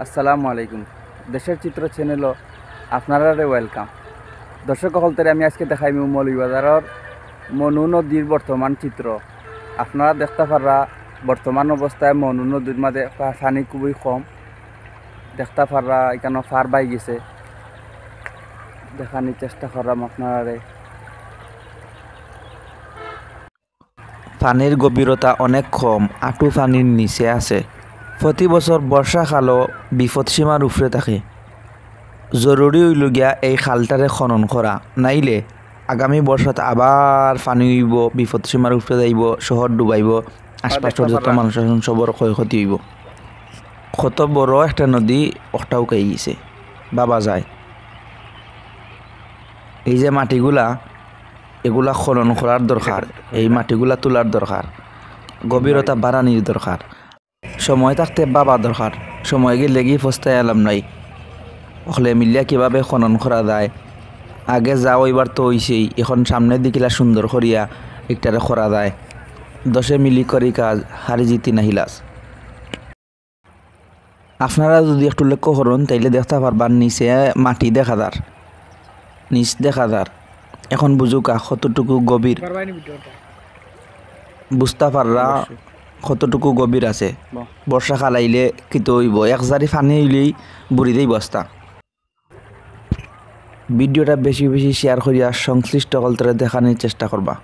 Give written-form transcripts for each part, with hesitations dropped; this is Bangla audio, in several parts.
আসসালামু আলাইকুম। দেশের চিত্র চ্যানেল আপনারারে ওয়েলকাম। দর্শক সকলদের আমি আজকে দেখাইম মৌলভীবাজারের মনু নদীর বর্তমান চিত্র। আপনারা দেখতে পারা বর্তমান অবস্থায় মনু নদীর মাঝে পানি খুবই কম। দেখতে পারা এখানে ফার বাই গেছে, দেখানোর চেষ্টা করলাম আপনারে। পানির গভীরতা অনেক কম, আঁটু পানির নিচে আছে। প্রতি বছর বর্ষাকালও বিপদসীমার উপরে থাকে। জরুরি হইল গিয়া এই খালটারে খনন করা, নাইলে আগামী বর্ষাত আবার পানি হইব, বিপদসীমার উপরে যাইব, শহর ডুবাইব, আশপাশের যত মানুষের সবর ক্ষয়ক্ষতি হইব। কত বড় একটা নদী ওটাও কাই গেছে, বাবা যায়। এই যে মাটিগুলা, এগুলা খনন করার দরকার, এই মাটিগুলা তোলার দরকার, গভীরতা বাড়ানির দরকার, সময় থাকতে বাবা দরকার। সময় গেলে গিয়ে ফস্তায় এলাম নাই। হলে মিলিয়া কীভাবে খনন করা যায়, আগে যাও এবার তো হইছেই, এখন সামনের দিকিলা সুন্দর করিয়া একটারে করা যায়। 10 মিলি করি কাজ, হারি জিতি নাহিলাস। আপনারা যদি একটু লক্ষ্য করুন তাইলে দেখতে পারবার নিচে মাটি দেখা যার, নিচ দেখা যার। এখন বুঝুকা কতটুকু গভীর, বুঝতে পাররা কতটুকু গভীর আছে। বর্ষাকাল আইলে কিতো হইব, এক জারি পানি হইলেই বুড়ি দেই বস্তা। ভিডিওটা বেশি বেশি শেয়ার করিয়া সংশ্লিষ্ট সকলরে দেখানোর চেষ্টা করবা।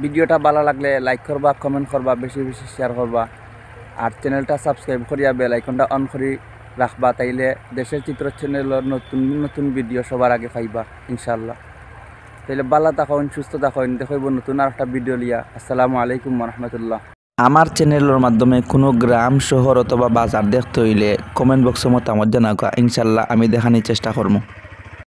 ভিডিওটা ভালো লাগলে লাইক করবা, কমেন্ট করবা, বেশি বেশি শেয়ার করবা। আর চ্যানেলটা সাবস্ক্রাইব করিয়া বেল আইকনটা অন করে রাখবা, তাইলে দেশের চিত্র চ্যানেলের নতুন নতুন ভিডিও সবার আগে পাইবা ইনশাল্লাহ। তাইলে ভালো থাকুন, সুস্থ থাকুন, দেখব নতুন আর একটা ভিডিও লিয়া। আসসালামু আলাইকুম রহমতুল্লাহ। আমার চ্যানেলের মাধ্যমে কোনো গ্রাম, শহর অথবা বাজার দেখতে হইলে কমেন্ট বক্সে মতামত জানাকা, ইনশাল্লাহ আমি দেখানোর চেষ্টা করবো।